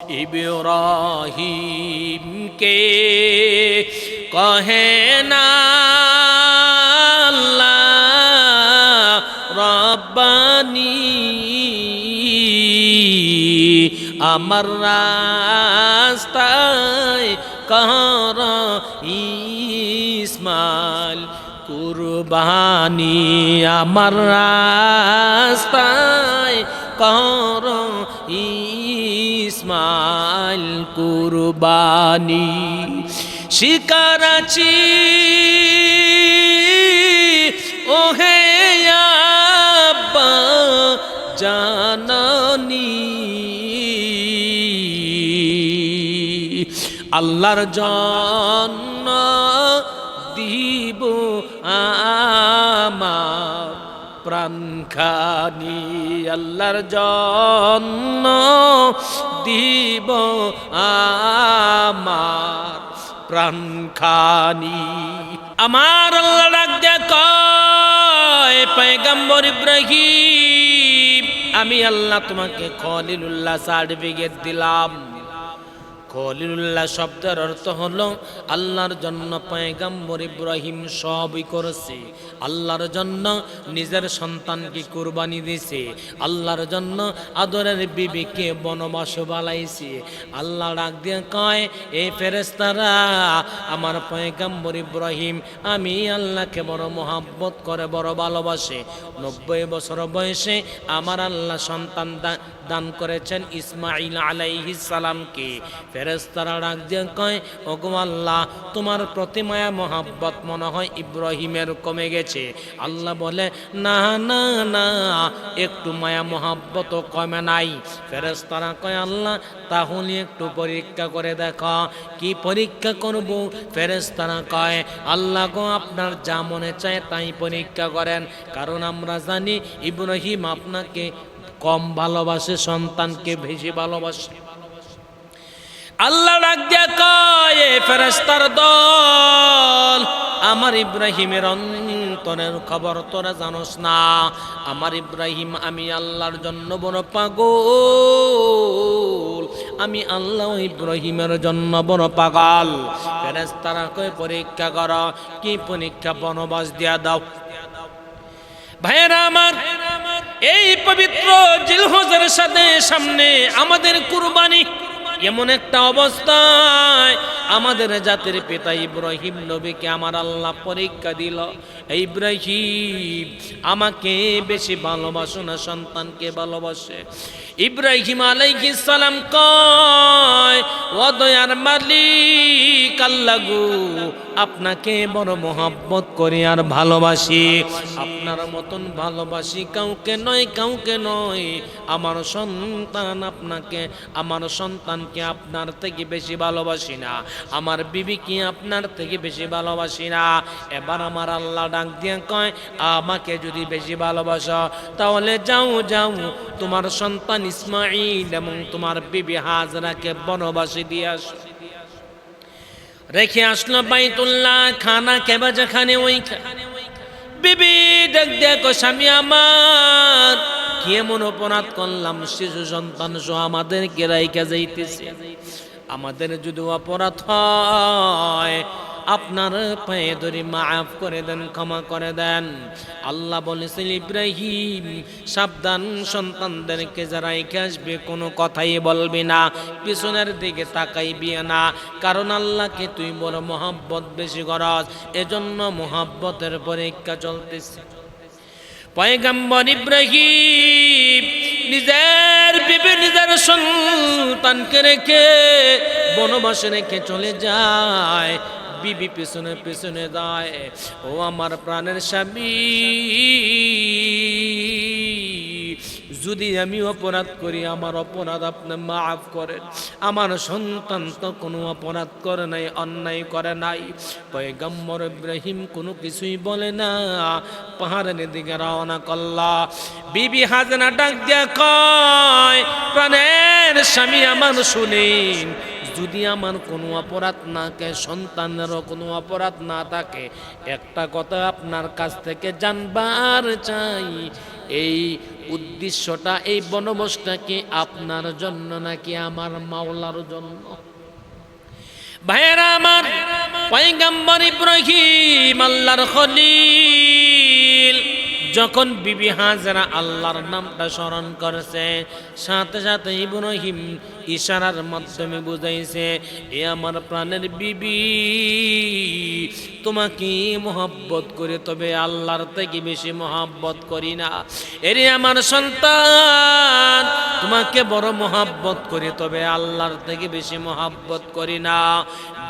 इब्राहीम के कहे ना अल्लाह रब्बानी আমার রাস্তায় কর ইসমাইল কুরবানি আমার রাস্তায় কর ইসমাইল কুরবানি শিকার আছি ওহে আব্বা জাননী আল্লাহর জন্য দিব আমার প্রাণখানি আল্লাহর জন্য দিব আমার প্রাণখানি আমার আল্লাহ ডাক দিয়ে কয় পয়গম্বর ইব্রাহিম আমি আল্লাহ তোমাকে খলিলুল্লাহ সার্টিফিকেট দিলাম। খলিলুল্লাহ শব্দের অর্থ হলো আল্লাহর জন্য পয়গম্বর ইব্রাহিম সবই করেছে, আল্লাহর জন্য নিজের সন্তানকে কুরবানি দিয়েছে, আল্লাহর জন্য আদরের বিবিকে বনবাস বালাইছে। আল্লাহ ডাক দিয়ে কয় এই ফেরেশতারা আমার পয়গম্বর ইব্রাহিম আমি আল্লাহকে বড় মহাব্বত করে বড় ভালোবাসে। 90 বছর বয়সে আমার আল্লাহ সন্তান দান করেছেন ইসমাইল আলাইহিস সালামকে। ফেরেশতারা ডাক দিয়ে কয় ওগো আল্লাহ তোমার প্রতি মায়া মহাব্বত মনে হয় ইব্রাহিমের কমে গেছে। আল্লাহ বলে না না না একটু মায়া মহাব্বত কমে নাই। ফেরেশতারা কয় আল্লাহ তাহলে একটু পরীক্ষা করে দেখো। কি পরীক্ষা করব? ফেরেশতারা কয় আল্লাহ গো আপনার যা মনে চায় তাই পরীক্ষা করেন, কারণ আমরা জানি ইব্রাহিম আপনাকে কম ভালোবাসে, সন্তানকে বেশি ভালোবাসে। আল্লাহ ডাক দিয়া কয় ফেরেশতার দল আমার ইব্রাহিমের অন্তরের খবর তোরা জানোস না। আমার ইব্রাহিম আমি আল্লাহর জন্য বড় পাগল, আমি আল্লাহ ইব্রাহিমের জন্য বড় পাগল। ফেরেশতারা কয় পরীক্ষা কর। কি পরীক্ষা? বনবাস দিয়া দাও। ভাইয়েরা আমার এই পবিত্র জিলহজের সামনে আমাদের কুরবানি। এমন একটা অবস্থায় আমাদের জাতির পিতা ইব্রাহিম নবীকে আমার আল্লাহ পরীক্ষা দিল। ইব্রাহিম আমাকে বেশি ভালোবাসো না সন্তানকে ভালোবাসে? ইব্রাহিম আলাইহিস সালাম কয় ও দয়ার মালিক আল্লাহ গো আপনাকে বড় মহব্বত করি আর ভালোবাসি, আপনার মতন ভালোবাসি কাউকে নয়, কাউকে নয়। আমার সন্তান আপনাকে, আমার সন্তানকে আপনার থেকে বেশি ভালোবাসি না, আমার বিবিকে আপনার থেকে বেশি ভালোবাসি না। এবার আমার আল্লাহ ডাক দিয়ে কয় আমাকে যদি বেশি ভালোবাসো তাহলে যাও যাও তোমার সন্তান ইসমাইল এবং তোমার বিবি হাজরাকে বনবাসে দিয়ে আসো। রেখে আসলো বাইতুল্লাহ খানা কেবা যেখানে ওই বিবি ডাক দিয়ে কয় স্বামী আমার কি এমন অপরাধ করলাম শিশু সন্তান সহ আমাদেরকে রাইখা যাইতেছে? আমাদের যদি অপরাধ হয় আপনার পায়ে ধরে মাফ করে দেন, ক্ষমা করে দেন। আল্লাহ বলেছেন ইব্রাহিম সাবধান, সন্তানদেরকে যারা রেখে আসবে কোনো কথাই বলবি না, পিছনের দিকে তাকাইবি না, কারণ আল্লাহকে তুই বড় মহব্বত বেশি করস, এজন্য মহব্বতের পরীক্ষা চলতেছে। পয়গম্বর ইব্রাহিম নিজের বিবি নিজের সন্তানকে রেখে বনবাসে রেখে চলে যায়। বিবি পিছনে পিছনে যায়। ও আমার প্রাণের স্বামী যদি আমি অপরাধ করি আমার অপরাধ আপনি মাফ করেন। আমার সন্তান তো কোনো অপরাধ করে নাই, অন্যায় করে নাই। পয়গম্বর ইব্রাহিম কোনো কিছুই বলে না, পাহাড়ের দিকে রওনা করলা। বিবি হাজরা ডাক দিয়া কয় প্রাণের স্বামী আমার শুনেন, যদি আমার কোনো অপরাধ না থাকে, সন্তানেরও কোনো অপরাধ না থাকে, একটা কথা আপনার কাছ থেকে জানবার চাই, এই উদ্দেশ্যটা এই বনবাসটা কি আপনার জন্য নাকি আমার মাওলার জন্য? ভাইয়েরা আমার, পয়গম্বর ইব্রাহিম আল্লাহর খলিল যখন বিবি হাজেরা আল্লাহর নামটা স্মরণ করেছে, সাথে সাথে ইব্রাহিম ইশারার মাধ্যমে বুঝাইছে, এ আমার প্রাণের বিবি, তোমাকে মোহাব্বত করি, তবে আল্লাহর থেকে বেশি মোহাব্বত করি না। এরে আমার সন্তান, তোমাকে বড় মোহাব্বত করি, তবে আল্লাহর থেকে বেশি মোহাব্বত করি না।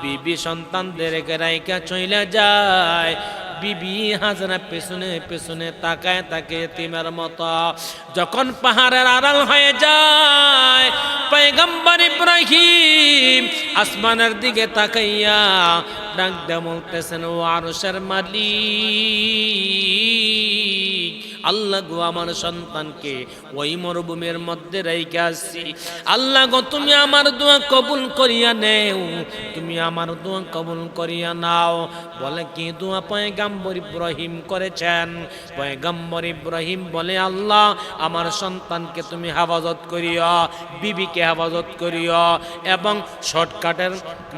বিবি সন্তানদের রাইকা চইলা যায়। বিবি হাজরা পেছনে পেছনে তাকায় তাকে এতিমের মতো। যখন পাহাড়ের আড়াল হয়ে যায়, পয়গম্বর ইব্রাহিম আসমানের দিকে তাকাইয়া ডাক দিয়ে বলতেছেন, ও আরশের মালিক আল্লাহ গো, আমার সন্তানকে ওই মরুভূমির মধ্যে রেখে আসছি। আল্লাহ গো, তুমি আমার দোয়া কবুল করিয়া নেও, তুমি আমার দোয়া কবুল করিয়া নাও। বলে কি দোয়া পয়গম্বর ইব্রাহিম করেছেন? পয়গম্বর ইব্রাহিম বলে, আল্লাহ আমার সন্তানকে তুমি হেফাজত করিও, বিবিকে হেফাজত করিও, এবং শর্টকাটের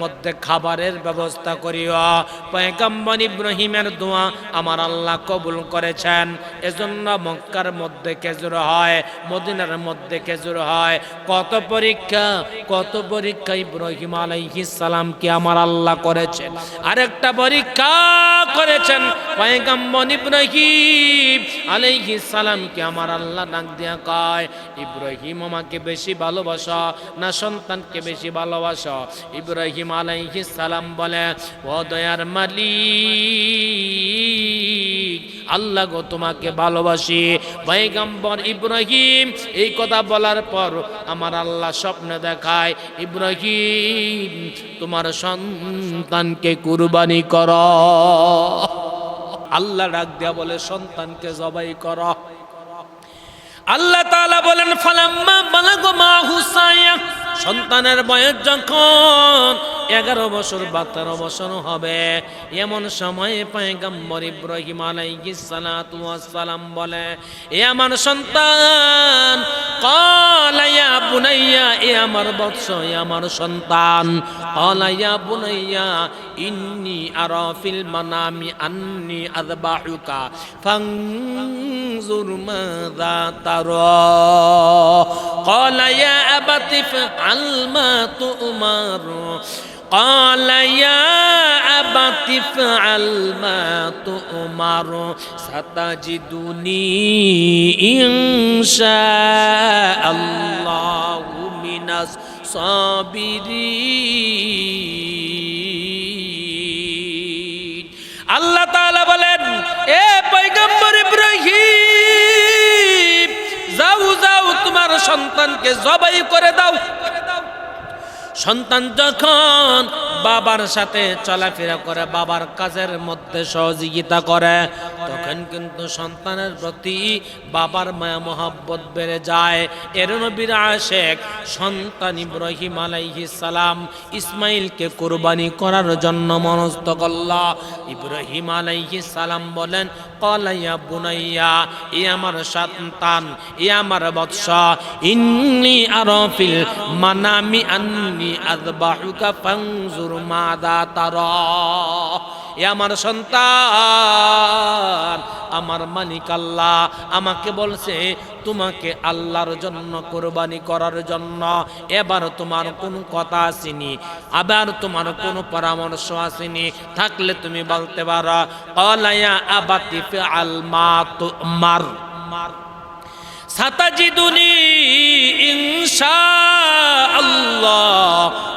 মধ্যে খাবারের ব্যবস্থা করিও। পয়গম্বর ইব্রাহিমের দোয়া আমার আল্লাহ কবুল করেছেন। এজন্য মক্কার মধ্যে খেজুর হয়, মদিনার মধ্যে খেজুর হয়। কত পরীক্ষা, কত পরীক্ষা ইব্রাহিম আলাইহিস সালামকে আমার আল্লাহ করেছেন। আরেকটা পরীক্ষা করেছেন পয়গম্বর ইব্রাহিম আলাইহিস সালামকে আমার আল্লাহ ডাক দিয়া কয়, ইব্রাহিম আমাকে বেশি ভালোবাসো না সন্তানকে বেশি ভালোবাসো? ইব্রাহিম আলাইহিস সালাম বলে, ও দয়ার মালিক আল্লাহ গো, তোমাকে ভালোবাসি। পয়গম্বর ইব্রাহিম এই কথা বলার পর আমার আল্লাহ স্বপ্নে দেখায়, ইব্রাহিম তোমার সন্তানকে কুরবানি করো। আল্লাহ ডাক দেয়া বলে, সন্তানকে জবাই করো। আল্লাহ তাআলা বলেন, ফালাম্মা বালাগা মাহু সায়া, সন্তানের বয়স যখন 11 বছর বা 13 বছর হবে, এমন সময়ে পয়গম্বর ইব্রাহিম আলাইহিস সালাতু ওয়াস সালাম বলে, এ আমার সন্তান, ক্বালা ইয়া বুনাইয়া, এ আমার বৎস, এ আমার সন্তান, ক্বালা ইয়া বুনাইয়া ইন্নী আরা ফিল মানামি আন্নী আযবাহুকা ফানজুর মাযা তারা। ক্বালা ইয়া আবাতি ফাআল মা তু'মার। قال يا أبت افعل ما تؤمر ستجدني إن شاء الله من الصابرين। আল্লাহ তাআলা বলেন, এ পয়গম্বর ইব্রাহিম, যাও যাও তোমার সন্তানকে জবাই করে দাও। সন্তান যখন বাবার সাথে চলাফেরা করে, বাবার কাজের মধ্যে সহযোগিতা করে, তখন কিন্তু সন্তানের প্রতি বাবার মায়া মহব্বত বেড়ে যায়। এর নবীর আশিক সন্তান ইব্রাহিম আলাইহিস সালাম ইসমাইলকে কুরবানি করার জন্য মনস্থ করল। ইব্রাহিম আলাইহিস সালাম বলেন, ক্বালা ইয়া বুনাইয়া, এ আমার সন্তান, এ আমার বৎস, ইন্নী আরা ফিল মানামি আন্নী আযবাহুকা ফানজুর মাযা তারা। এ আমার সন্তান, আমার মালিক আল্লাহ আমাকে বলছে তোমাকে আল্লাহর জন্য কুরবানি করার জন্য। এবার তোমার কোনো কথা আসেনি, আবার তোমার কোনো পরামর্শ আসেনি, থাকলে তুমি বলতে পারো। ক্বালা ইয়া আবাতি ফাআল মা তু'মার সাতাজিদুনি ইনশাআল্লাহ।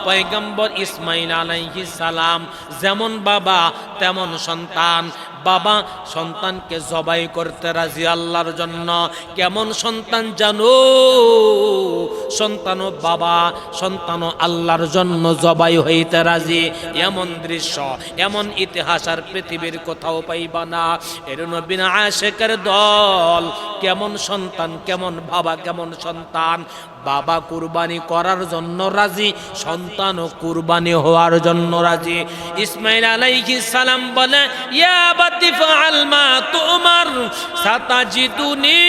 পয়গম্বর ইসমাইল আলাইহিস সালাম যেমন বাবা তেমন সন্তান। বাবা সন্তানকে জবাই করতে রাজি আল্লাহর জন্য। কেমন সন্তান জানো? সন্তানও বাবা, সন্তানও আল্লাহর জন্য জবাই হইতে রাজি। এমন দৃশ্য, এমন ইতিহাস আর পৃথিবীর কোথাও পাইবা না। এর নবীর আশিকের দল কেমন সন্তান, কেমন বাবা, কেমন সন্তান। বাবা কুরবানি করার জন্য রাজি, সন্তানও কুরবানি হওয়ার জন্য রাজি। ইসমাইল আলাইহিস সালাম বলে, ইয়া আবাতি ফাআল মা তুমার সাতাজিদুনি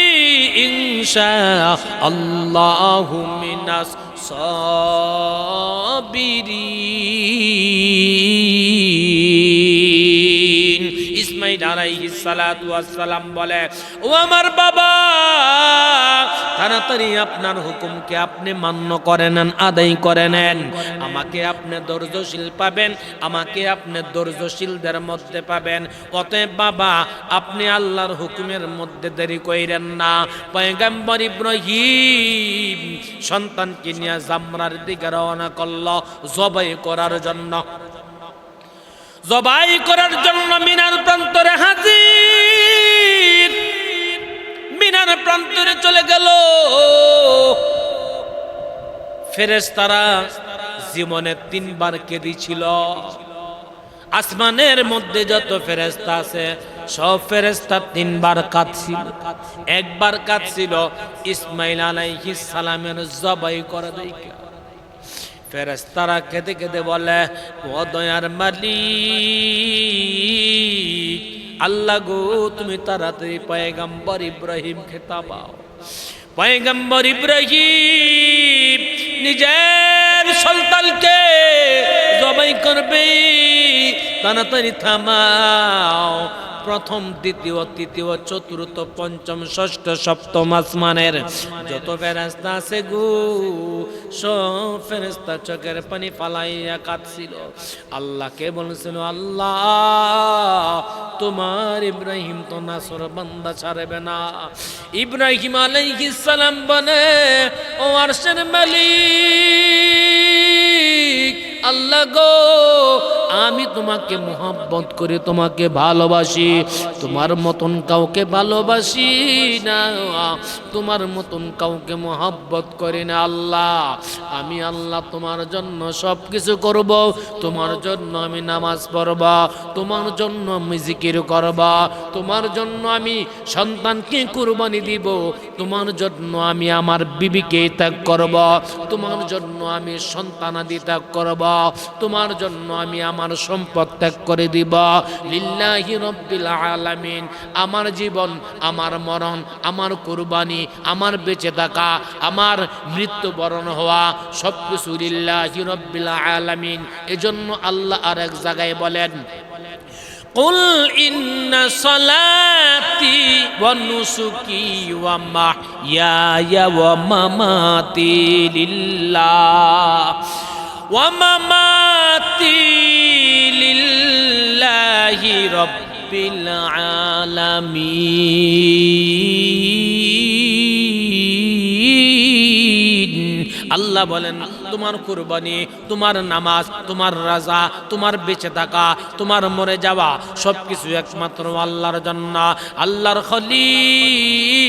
ইনশাআল্লাহু মিনাস সাবিরিন। ইসমাইল আলাইহিস সালাতু ওয়াস সালাম বলে, ও আমার বাবা, তাড়াতাড়ি আপনার হুকুমকে আপনি মান্য করে নেন, আদায় করে নেন। আমাকে আপনি ধৈর্যশীল পাবেন, আমাকে আপনি ধৈর্যশীলদের মধ্যে পাবেন। অতএব বাবা, আপনি আল্লাহর হুকুমের মধ্যে দেরি কইরেন না। পয়গম্বর ইব্রাহিম সন্তানকে নিয়ে জামরার দিকে রওনা করল জবাই করার জন্য। জবাই করার জন্য মিনার প্রান্তরে হাজির। মিনার প্রান্তরে চলে গেল। ফেরেশতারা জীবনে 3 বার কেঁদেছিল। আসমানের মধ্যে যত ফেরেশতা আছে সব ফেরেশতা 3 বার কাঁদছিল। একবার কাঁদছিল ইসমাইল আলাইহিস সালামের জবাই করা দেখে। ফেরেশতারা কেঁদে কেঁদে বলে, ও দয়ার মালিক আল্লাহ গো, তুমি তাড়াতাড়ি পয়গম্বর ইব্রাহিমকে তাবাও। পয়গম্বর ইব্রাহিম নিজের সন্তানকে জবাই করবে, তাড়াতাড়ি থামাও। প্রথম, দ্বিতীয়, তৃতীয়, চতুর্থ, পঞ্চম, ষষ্ঠ, সপ্তম আসমানের যত ফেরেশতা আছে গো, সব ফেরেশতা চোখের পানি ফালাইয়া কাঁদছিল। আল্লাহকে বলছিল, আল্লাহ তোমার ইব্রাহিম তো নাসর বান্দা ছাড়বে না। ইব্রাহিম আলাইহিস সালাম বলে, ও আরশের মালিক আল্লাহ গো, আমি তোমাকে মোহাব্বত করি, তোমাকে ভালোবাসি, তোমার মতন কাউকে ভালোবাসি না, তোমার মতন কাউকে মোহাব্বত করি না। আল্লাহ, আমি আল্লাহ তোমার জন্য সব কিছু করব। তোমার জন্য আমি নামাজ পড়ব, তোমার জন্য আমি জিকির করব, তোমার জন্য আমি সন্তানকে কুরবানি দিব, তোমার জন্য আমি আমার বিবিকে ত্যাগ করব, তোমার জন্য আমি সন্তানাদি ত্যাগ করব, তোমার জন্য আমি আমার সম্পদ ত্যাগ করে দিব। লিল্লাহি রাব্বিল আলামিন। আমার জীবন, আমার মরণ, আমার কুরবানি, আমার বেঁচে থাকা, আমার মৃত্যুবরণ হওয়া সবকিছু লিল্লাহি রাব্বিল আলামিন। এজন্য আল্লাহ আর এক জায়গায় বলেন, কুল ইন্না সালাতি ওয়া নুসুকি ওয়া মাহইয়ায়া ওয়া মামাতি লিল্লাহ ওয়া মামাতি লিল্লাহি রাব্বিল আলামিন। আল্লাহ বলেন, তোমার কুরবানি, তোমার নামাজ, তোমার রাজা, তোমার বেঁচে থাকা, তোমার মরে যাওয়া সবকিছু একমাত্র আল্লাহর জন্য। আল্লাহর খলিল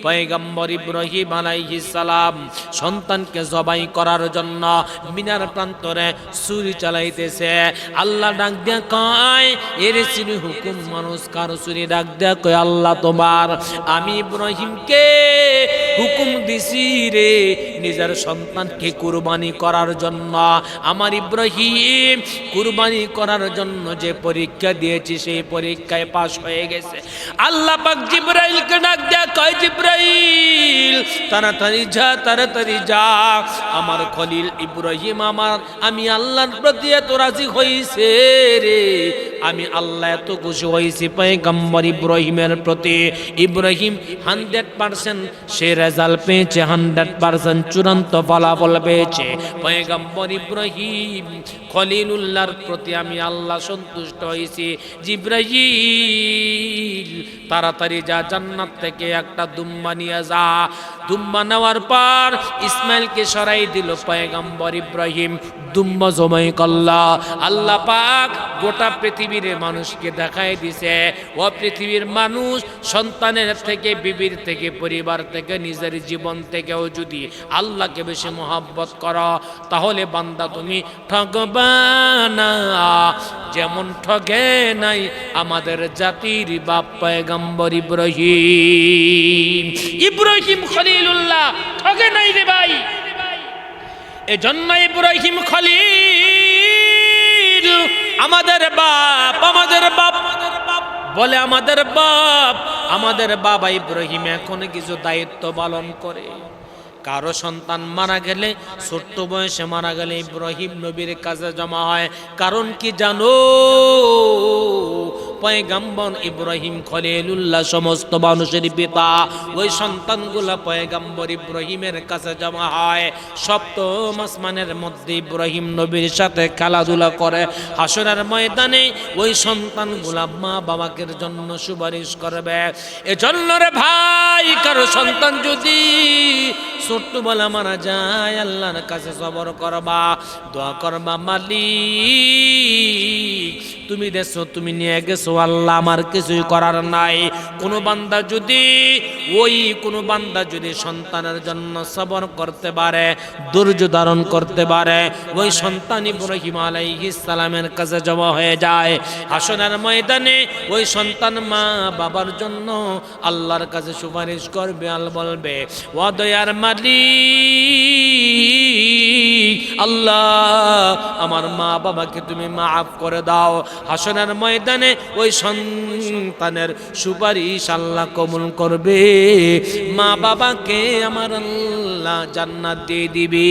পয়গম্বর ইব্রাহিম আলাইহিস সালাম সন্তানকে জবাই করার জন্য মিনার প্রান্তরে ছুরি চালাইতেছে। আল্লাহ ডাক দিয়া কয়, এর চিনি হুকুম মানুষ কার ছুরি? ডাক দিয়া কয়, আল্লাহ তোমার। আমি ইব্রাহিমকে হুকুম দিছি রে নিজের সন্তানকে কুরবানি করার জন্য। আমার ইব্রাহিম কুরবানি করার জন্য যে পরীক্ষা দিয়েছি সেই পরীক্ষায় পাশ হয়ে গেছে। আল্লাহ পাক জিবরাইলকে ডাক দেয়া কয়, জিবরাইল তাড়াতাড়ি যা, তাড়াতাড়ি যা। আমার খলিল ইব্রাহিম আমি আল্লাহর প্রতি এত রাজি হইছে রে, আমি আল্লাহ এত খুশি হয়েছি পয়গম্বর ইব্রাহিমের প্রতি। ইব্রাহিম 100% সে রেজাল্ট পেয়েছে, 100% চূড়ান্ত ফলাফল পেয়েছে। পয়গম্বর ইব্রাহিম খলিলুল্লাহর প্রতি আমি আল্লাহ সন্তুষ্ট হয়েছি। জিবরাইল তাড়াতাড়ি যা, জান্নাত থেকে একটা দুম্বা নিয়ে যা। দুম্বা নেওয়ার পর ইসমাইলকে সরাই দিল পয়গম্বর ইব্রাহিম। দুম্বা জমাই করলা। আল্লাহ পাক গোটা পৃথিবীর মানুষকে দেখাই দিছে, ও পৃথিবীর মানুষ, সন্তানের থেকে, বিবির থেকে, পরিবার থেকে, নিজের জীবন থেকেও যদি আল্লাহকে বেশি মহব্বত করো তাহলে বান্দা তুমি ঠকবা না। যেমন ঠকে নাই আমাদের জাতির বাপ পয়গম্বর ইব্রাহিম। ইব্রাহিম খলিলুল্লাহ ঠকে নাই রে ভাই। এজন্য ইব্রাহিম খলিল আমাদের বাপ, আমাদের বাপ বলে, আমাদের বাবা ইব্রাহিম এখন কিছু দায়িত্ব পালন করে। কারো সন্তান মারা গেলে, ছোট্ট বয়সে মারা গেলে ইব্রাহিম নবীর কাছে জমা হয়। কারণ কি জানো? পয়গম্বর ইব্রাহিম খলিলুল্লাহ সমস্ত মানুষের পিতা। ওই সন্তানগুলা পয়গম্বর ইব্রাহিমের কাছে জমা হয়। সপ্তম আসমানের মধ্যে ইব্রাহিম নবীর সাথে খেলাধুলা করে। হাসরের ময়দানে ওই সন্তানগুলা মা বাবাকে জন্য সুপারিশ করবে। এজন্য রে ভাই, কারো সন্তান যদি ছোট্টবেলা মারা যায়, আল্লাহর কাছে সবর করবা, দোয়া করবা, মালিক তুমি দেছো, তুমি নিয়ে গেছো, আল্লাহ আমার কিছুই করার নাই। কোনো বান্দা যদি সন্তানের জন্য সবর করতে পারে, ধৈর্য ধারণ করতে পারে, ওই সন্তান ইব্রাহিম আলাইহিস সালামের কাছে জমা হয়ে যায়। হাসরের ময়দানে ওই সন্তান মা বাবার জন্য আল্লাহর কাছে সুপারিশ করবে, আল বলবে, ও দয়ার মালিক আল্লাহ, আমার মা বাবাকে তুমি মাফ করে দাও। হাসরের ময়দানে ওই সন্তানের সুপারিশ আল্লাহ কবুল করবে, মা বাবাকে আমার আল্লাহ জান্নাত দিয়ে দিবে।